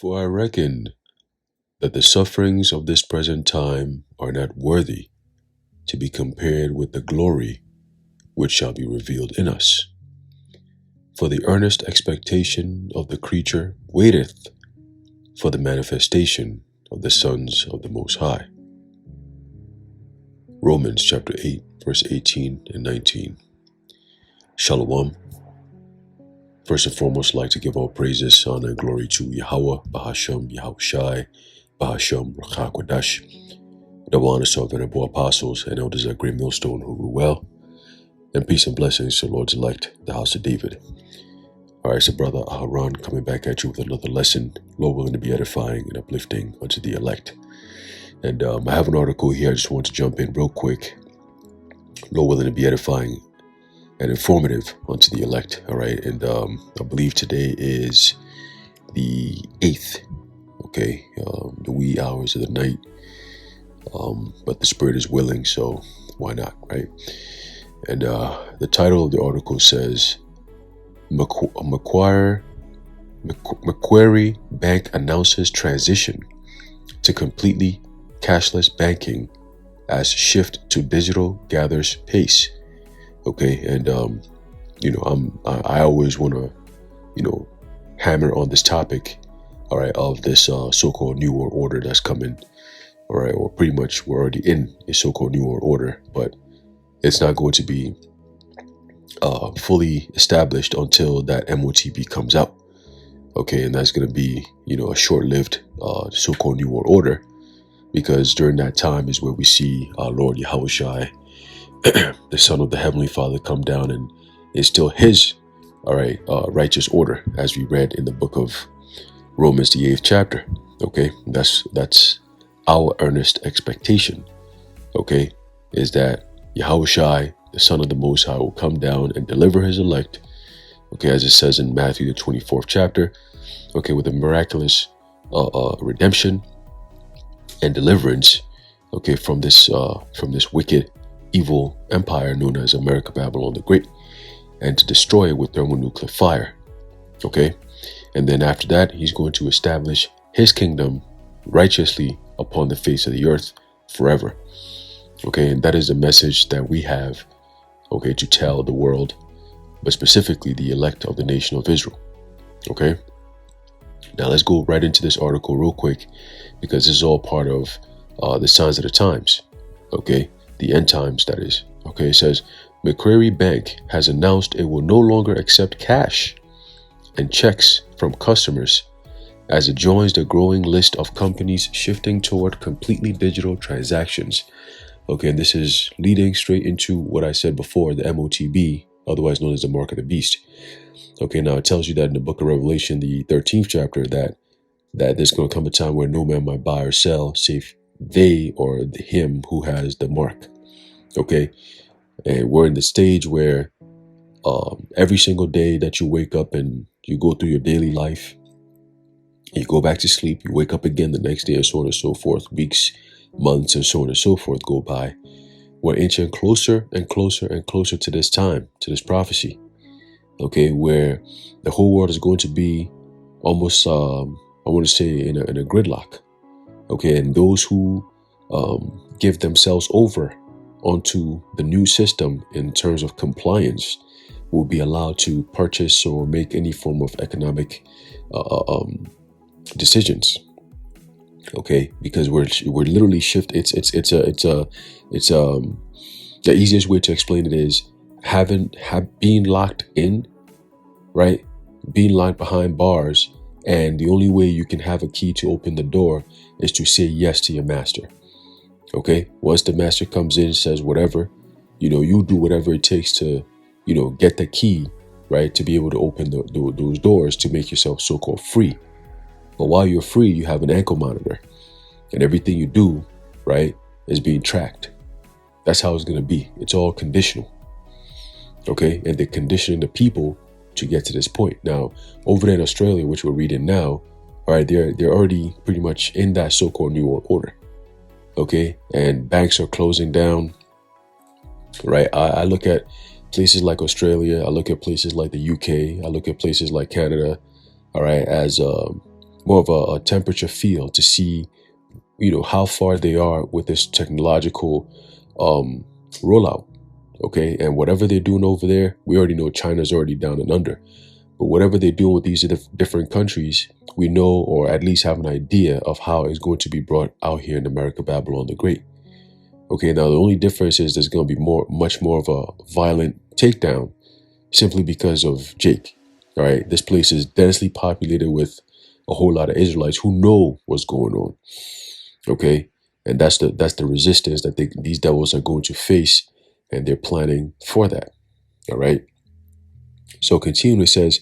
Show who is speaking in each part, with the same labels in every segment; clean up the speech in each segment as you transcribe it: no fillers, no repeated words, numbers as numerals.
Speaker 1: For I reckon that the sufferings of this present time are not worthy to be compared with the glory which shall be revealed in us. For the earnest expectation of the creature waiteth for the manifestation of the sons of the Most High. Romans chapter 8, verse 18 and 19. Shalom. First and foremost, I'd like to give all praises, honor, and glory to Yahweh, Bahasham, Yahushai, Bahasham, Rachakwadash. Double honors to our venerable apostles and elders at Great Millstone who rule well. And peace and blessings to Lord's elect, the house of David. All right, so brother Aharon coming back at you with another lesson, Lord willing to be edifying and uplifting unto the elect. And I have an article here. I just want to jump in real quick. Lord willing to be edifying and informative unto the elect. All right, and I believe today is the 8th. Okay, the wee hours of the night. But the spirit is willing, so why not, right? And the title of the article says, Macquarie Bank announces transition to completely cashless banking as shift to digital gathers pace. Okay, and I always want to, hammer on this topic, all right, of this so-called New World Order that's coming, all right, or pretty much we're already in a so-called New World Order, but it's not going to be fully established until that MOTB comes out. Okay, and that's going to be, a short-lived so-called New World Order, because during that time is where we see our Lord Yahushai, the Son of the Heavenly Father, come down and instill His, righteous order, as we read in the book of Romans, the 8th chapter. Okay, that's our earnest expectation. Okay, is that Yahushai, the Son of the Most High, will come down and deliver His elect. Okay, as it says in Matthew, the 24th chapter. Okay, with a miraculous redemption and deliverance. Okay, from this wicked, evil empire known as America, Babylon the Great, and to destroy it with thermonuclear fire. Okay, and then after that, He's going to establish His kingdom righteously upon the face of the earth forever. Okay, and that is the message that we have, okay, to tell the world, but specifically the elect of the nation of Israel. Okay, now let's go right into this article real quick, because this is all part of the signs of the times. Okay, the end times, that is. Okay, it says Macquarie Bank has announced it will no longer accept cash and checks from customers as it joins the growing list of companies shifting toward completely digital transactions. Okay, and this is leading straight into what I said before, the MOTB, otherwise known as the Mark of the Beast. Okay, now it tells you that in the book of Revelation, the 13th chapter, that there's going to come a time where no man might buy or sell, save they or him who has the mark. Okay, and we're in the stage where every single day that you wake up and you go through your daily life, you go back to sleep, you wake up again the next day, and so on and so forth. Weeks, months, and so on and so forth go by. We're inching closer and closer and closer to this time, to this prophecy. Okay, where the whole world is going to be almost, I want to say, in a gridlock. Okay, and those who give themselves over onto the new system in terms of compliance will be allowed to purchase or make any form of economic decisions. Okay, because we're literally shift. It's the easiest way to explain it is being locked in, right? Being locked behind bars, and the only way you can have a key to open the door is to say yes to your master. Okay, once the master comes in and says whatever, you do whatever it takes to, get the key, right, to be able to open those doors to make yourself so-called free. But while you're free, you have an ankle monitor, and everything you do, right, is being tracked. That's how it's going to be. It's all conditional. Okay, and they're conditioning the people to get to this point. Now, over there in Australia, which we're reading now, all right, they're already pretty much in that so-called New World Order. Okay, and banks are closing down. Right, I look at places like Australia. I look at places like the UK. I look at places like Canada. All right, as more of a temperature feel to see, how far they are with this technological rollout. Okay, and whatever they're doing over there, we already know China's already down and under. But whatever they're doing with these different countries, we know, or at least have an idea of how it's going to be brought out here in America, Babylon the Great. Okay, now the only difference is there's going to be much more of a violent takedown simply because of Jake. All right, this place is densely populated with a whole lot of Israelites who know what's going on. Okay, and that's the resistance that these devils are going to face, and they're planning for that. All right. So continuing, it says,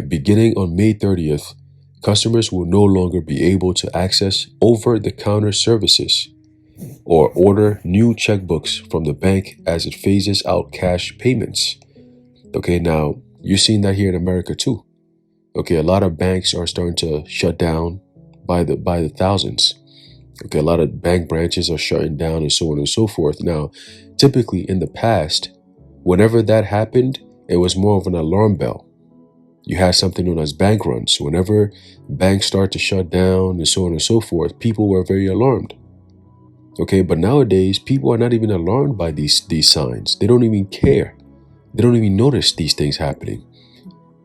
Speaker 1: beginning on May 30th, customers will no longer be able to access over-the-counter services or order new checkbooks from the bank as it phases out cash payments. Okay, now you're seeing that here in America too. Okay, a lot of banks are starting to shut down by the thousands. Okay, a lot of bank branches are shutting down and so on and so forth. Now, typically in the past, whenever that happened, it was more of an alarm bell. You had something known as bank runs. Whenever banks start to shut down and so on and so forth, people were very alarmed. Okay, but nowadays, people are not even alarmed by these signs. They don't even care. They don't even notice these things happening.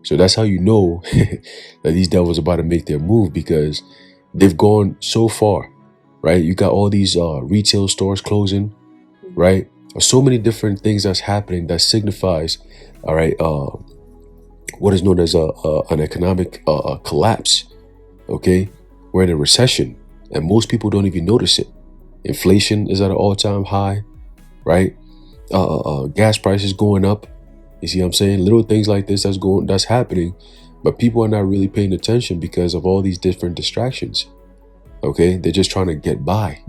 Speaker 1: So that's how you know that these devils are about to make their move, because they've gone so far, right? You got all these retail stores closing, right? So many different things that's happening that signifies, all right, what is known as an economic collapse. Okay, we're in a recession, and most people don't even notice it. Inflation is at an all-time high, right? Gas prices going up. You see what I'm saying? Little things like this that's happening, but people are not really paying attention because of all these different distractions. Okay, they're just trying to get by.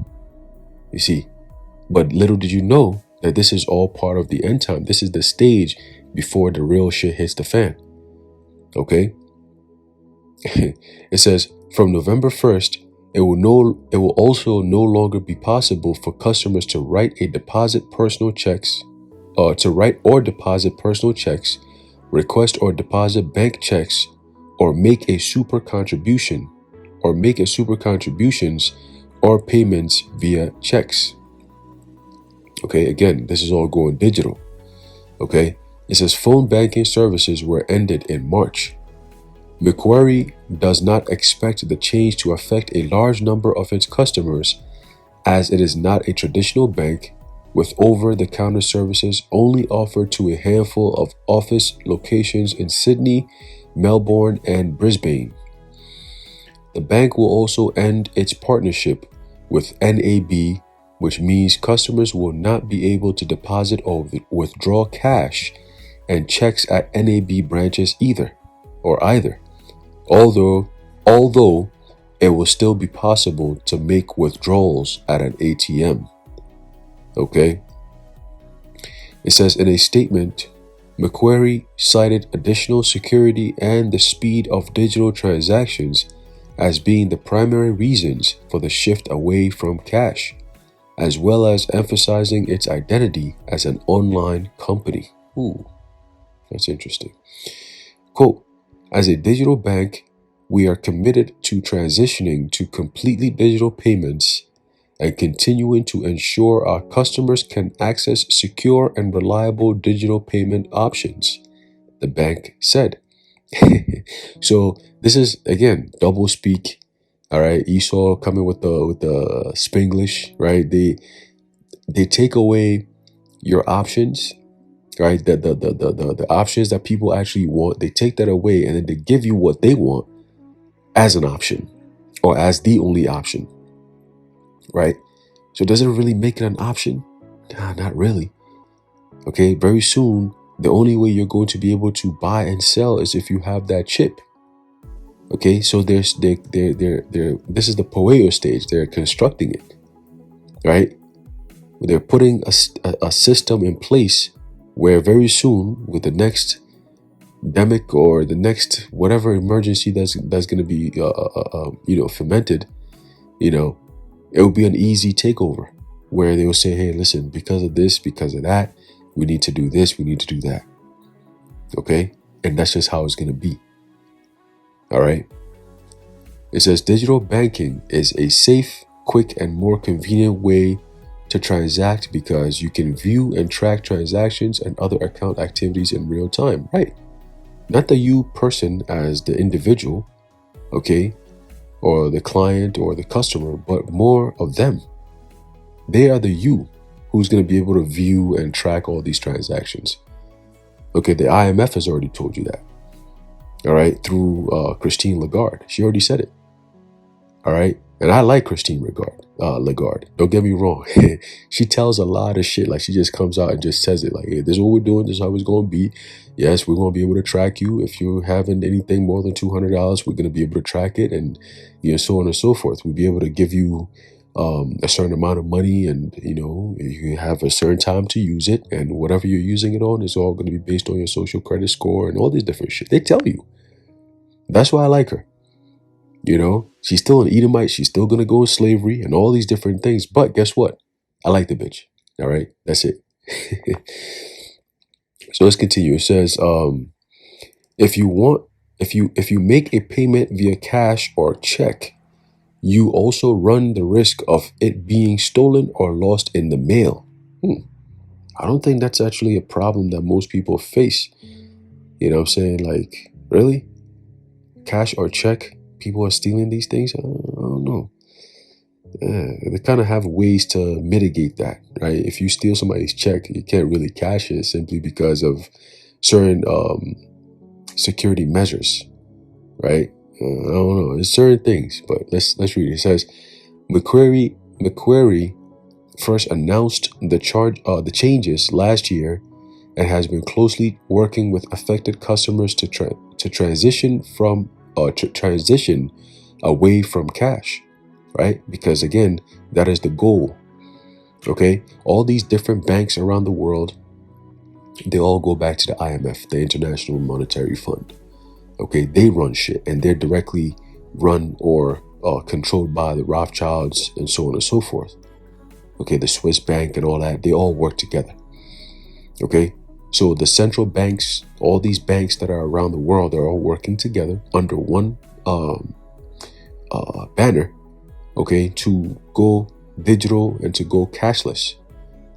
Speaker 1: You see, but little did you know that this is all part of the end time. This is the stage before the real shit hits the fan. Okay. It says from November 1st, it will also no longer be possible for customers to write or deposit personal checks, request or deposit bank checks, or make a super contributions or payments via checks. Okay, again, this is all going digital. Okay, it says phone banking services were ended in March. Macquarie does not expect the change to affect a large number of its customers, as it is not a traditional bank, with over-the-counter services only offered to a handful of office locations in Sydney, Melbourne, and Brisbane. The bank will also end its partnership with NAB, which means customers will not be able to deposit or withdraw cash and checks at NAB branches either. Although it will still be possible to make withdrawals at an ATM. Okay. It says in a statement, Macquarie cited additional security and the speed of digital transactions as being the primary reasons for the shift away from cash, as well as emphasizing its identity as an online company. Ooh, that's interesting. Quote, as a digital bank, we are committed to transitioning to completely digital payments and continuing to ensure our customers can access secure and reliable digital payment options, the bank said. So this is, again, double speak. All right, Esau coming with the Spanglish, right? They take away your options, right? The options that people actually want, they take that away, and then they give you what they want as an option, or as the only option, right? So does it really make it an option? Nah, not really. Okay, very soon, the only way you're going to be able to buy and sell is if you have that chip. Okay, so this is the Poeo stage. They're constructing it, right? They're putting a system in place where very soon, with the next demic or the next whatever emergency that's going to be fermented, it will be an easy takeover where they will say, hey, listen, because of this, because of that, we need to do this, we need to do that. Okay, and that's just how it's going to be. All right. It says digital banking is a safe, quick, and more convenient way to transact because you can view and track transactions and other account activities in real time. Right. Not the you person as the individual, okay, or the client or the customer, but more of them. They are the you who's going to be able to view and track all these transactions. Okay, the IMF has already told you that. All right, through Christine Lagarde. She already said it. All right. And I like Christine Lagarde. Don't get me wrong. She tells a lot of shit. Like, she just comes out and just says it. Like, hey, this is what we're doing. This is how it's going to be. Yes, we're going to be able to track you. If you're having anything more than $200, we're going to be able to track it, and, you know, so on and so forth. We'll be able to give you a certain amount of money, and, you know, you have a certain time to use it, and whatever you're using it on is all going to be based on your social credit score and all these different shit. They tell you. That's why I like her. You know, she's still an Edomite. She's still going to go in slavery and all these different things. But guess what? I like the bitch. All right. That's it. So let's continue. It says, if you make a payment via cash or check, you also run the risk of it being stolen or lost in the mail. I don't think that's actually a problem that most people face. You know what I'm saying? Like, really? Cash or check? People are stealing these things? I don't know. They kind of have ways to mitigate that, right? If you steal somebody's check, you can't really cash it simply because of certain security measures, right? I don't know. There's certain things, but let's read it. It says, Macquarie first announced the changes last year and has been closely working with affected customers to transition away from cash, right? Because again, that is the goal. Okay, all these different banks around the world, they all go back to the IMF, the International Monetary Fund. Okay, they run shit, and they're directly run or controlled by the Rothschilds and so on and so forth. Okay, the Swiss bank and all that, they all work together. Okay, so the central banks, all these banks that are around the world, they're all working together under one banner, okay, to go digital and to go cashless.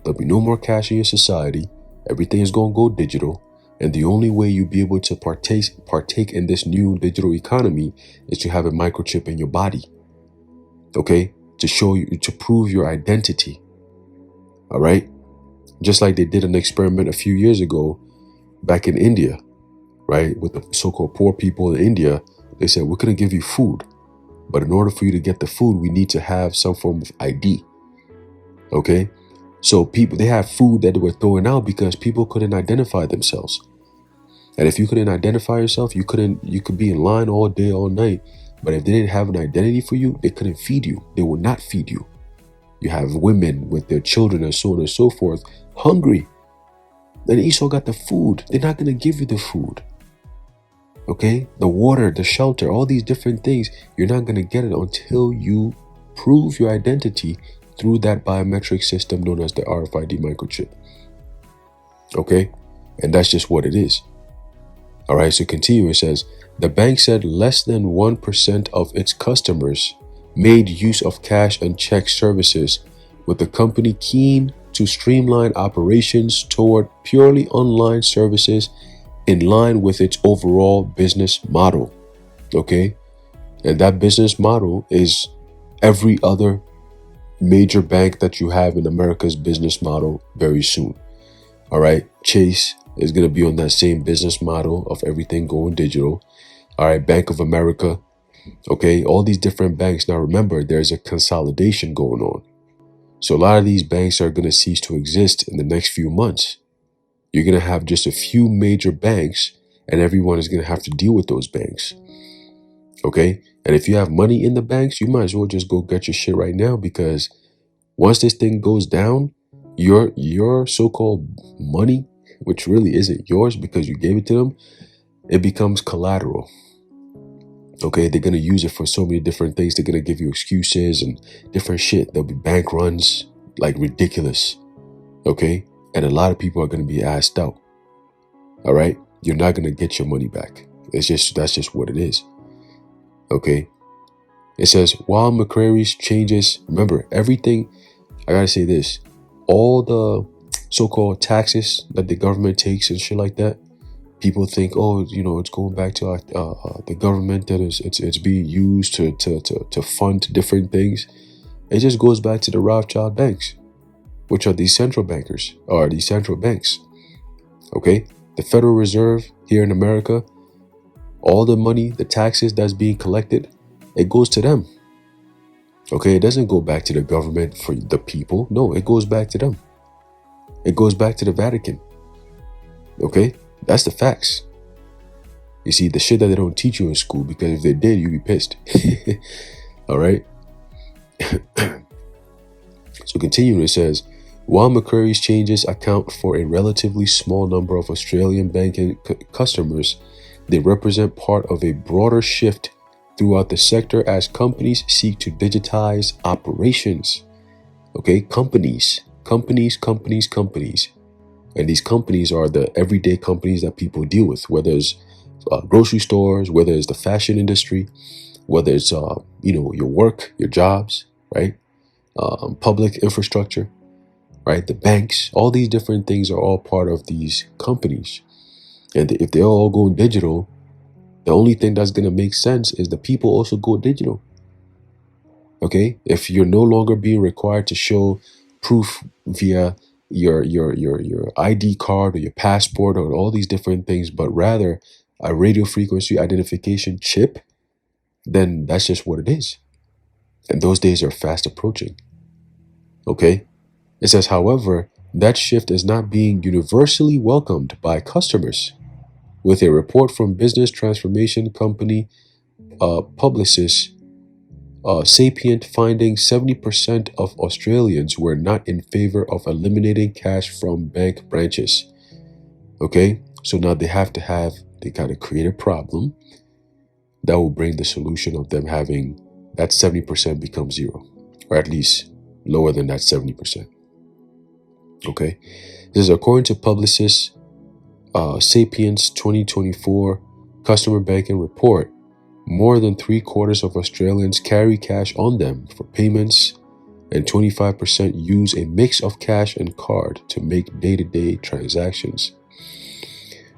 Speaker 1: There'll be no more cash in your society. Everything is going to go digital. And the only way you'll be able to partake in this new digital economy is to have a microchip in your body, okay, to show you, to prove your identity. All right. Just like they did an experiment a few years ago back in India, right, with the so-called poor people in India. They said, we're going to give you food, but in order for you to get the food, we need to have some form of ID. Okay. So people, they have food that they were throwing out because people couldn't identify themselves. And if you couldn't identify yourself, you could be in line all day, all night. But if they didn't have an identity for you, they couldn't feed you. They would not feed you. You have women with their children and so on and so forth, hungry. Then Esau got the food. They're not going to give you the food. Okay? The water, the shelter, all these different things, you're not going to get it until you prove your identity through that biometric system known as the RFID microchip. Okay? And that's just what it is. All right, so continue. It says, the bank said less than 1% of its customers made use of cash and check services, with the company keen to streamline operations toward purely online services in line with its overall business model. Okay? And that business model is every other major bank that you have in America's business model very soon. All right, Chase is going to be on that same business model of everything going digital. All right, Bank of America. Okay, all these different banks. Now remember, there's a consolidation going on. So a lot of these banks are going to cease to exist in the next few months. You're going to have just a few major banks, and everyone is going to have to deal with those banks. Okay, and if you have money in the banks, you might as well just go get your shit right now, because once this thing goes down, your so-called money, which really isn't yours because you gave it to them, it becomes collateral. Okay, they're going to use it for so many different things. They're going to give you excuses and different shit. There'll be bank runs, like ridiculous. Okay, and a lot of people are going to be asked out. All right, you're not going to get your money back. That's just what it is. Okay, It says, while McCrary's changes, remember everything, I gotta say this, all the so-called taxes that the government takes and shit like that, people think, oh, it's going back to the government, that it's being used to fund different things. It just goes back to the Rothschild banks, which are these central bankers, or these central banks. Okay, the Federal Reserve here in America, all the money, the taxes that's being collected, it goes to them. Okay, it doesn't go back to the government for the people. No, it goes back to them. It goes back to the Vatican. Okay, that's the facts. You see, the shit that they don't teach you in school, because if they did, you'd be pissed. All right. So continuing, it says, while McCrary's changes account for a relatively small number of Australian banking customers, they represent part of a broader shift throughout the sector as companies seek to digitize operations. Okay, companies. And these companies are the everyday companies that people deal with, whether it's grocery stores, whether it's the fashion industry, whether it's your work, your jobs, right? Public infrastructure, right? The banks, all these different things are all part of these companies. And if they're all going digital, the only thing that's going to make sense is the people also go digital. Okay? If you're no longer being required to show proof via your ID card or your passport or all these different things, but rather a radio frequency identification chip, then that's just what it is. And those days are fast approaching. Okay? It says, however, that shift is not being universally welcomed by customers. With a report from business transformation company Publicis Sapient finding 70% of Australians were not in favor of eliminating cash from bank branches. Okay, so now they kind of create a problem that will bring the solution of them having that 70% become zero, or at least lower than that 70%. Okay, this is according to Publicis Sapiens 2024 Customer Banking Report. More than 3/4 of Australians carry cash on them for payments, and 25% use a mix of cash and card to make day-to-day transactions.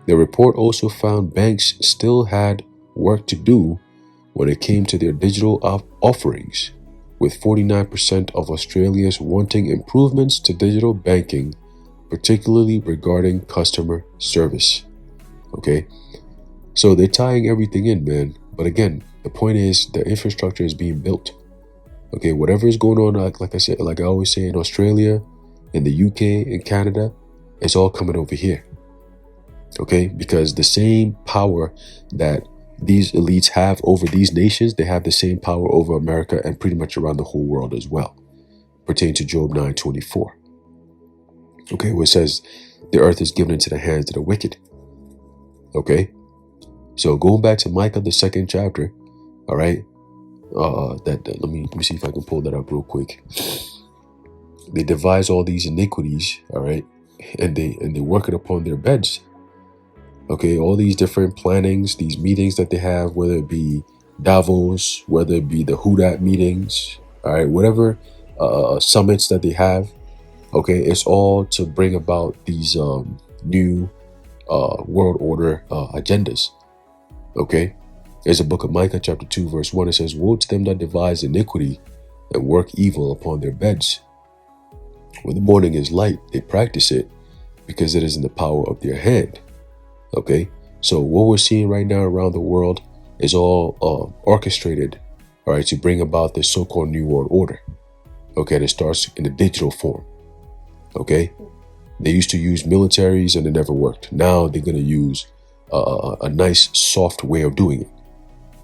Speaker 1: The report also found banks still had work to do when it came to their digital offerings, with 49% of Australians wanting improvements to digital banking, particularly regarding customer service. Okay, so they're tying everything in, man. But again, the point is the infrastructure is being built. Okay, whatever is going on, like I said, like I always say, in Australia, in the UK, in Canada, it's all coming over here. Okay, because the same power that these elites have over these nations, they have the same power over America and pretty much around the whole world as well, pertaining to Job 9:24. Okay, where it says the earth is given into the hands of the wicked. Okay, so going back to Micah, the 2nd chapter, all right, let me see if I can pull that up real quick. They devise all these iniquities, all right, and they work it upon their beds. Okay, all these different plannings, these meetings that they have, whether it be Davos, whether it be the Hudat meetings, all right, whatever summits that they have, okay, it's all to bring about these new world order agendas. Okay, there's a book of Micah chapter 2 verse 1. It says, woe to them that devise iniquity and work evil upon their beds. When the morning is light, they practice it because it is in the power of their hand. Okay, so what we're seeing right now around the world is all orchestrated, all right, to bring about this so-called new world order. Okay, and it starts in a digital form. Okay, they used to use militaries and it never worked. Now they're going to use a nice soft way of doing it,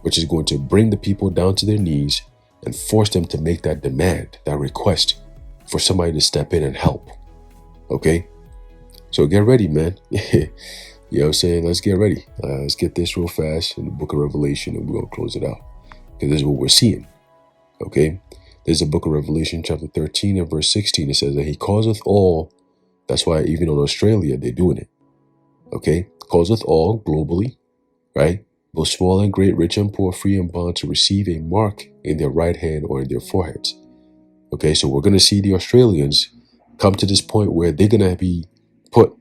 Speaker 1: which is going to bring the people down to their knees and force them to make that demand, that request for somebody to step in and help. Okay, so get ready, man. You know what I'm saying? Let's get ready. Let's get this real fast in the book of Revelation and we're going to close it out, because this is what we're seeing. Okay, there's a book of Revelation chapter 13 and verse 16. It says that he causeth all. That's why even in Australia, they're doing it. Okay, causeth all globally, right, both small and great, rich and poor, free and bond, to receive a mark in their right hand or in their foreheads. Okay, so we're going to see the Australians come to this point where they're going to be put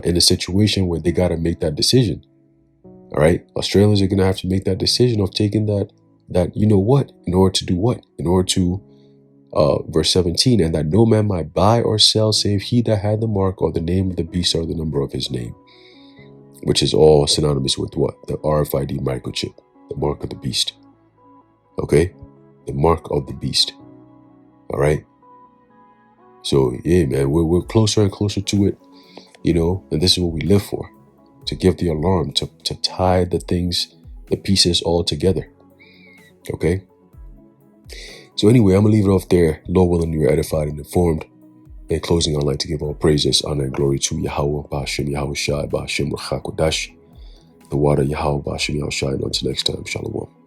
Speaker 1: in a situation where they got to make that decision. All right, Australians are going to have to make that decision of taking that you know what, in order to do what, in order to verse 17, and that no man might buy or sell save he that had the mark or the name of the beast or the number of his name, which is all synonymous with what? The RFID microchip, the mark of the beast. Okay, the mark of the beast. All right. So yeah, man, we're closer and closer to it, and this is what we live for, to give the alarm, to tie the things, the pieces all together. Okay. So anyway, I'm gonna leave it off there. Lord willing, you're edified and informed. In closing, I'd like to give all praises, honor, and glory to Yahweh, Ba'ashem Yahweh Shai, Ba'ashem Rachakodash, the water Yahweh, Ba'ashem Yahweh Shai. Until next time, Shalom.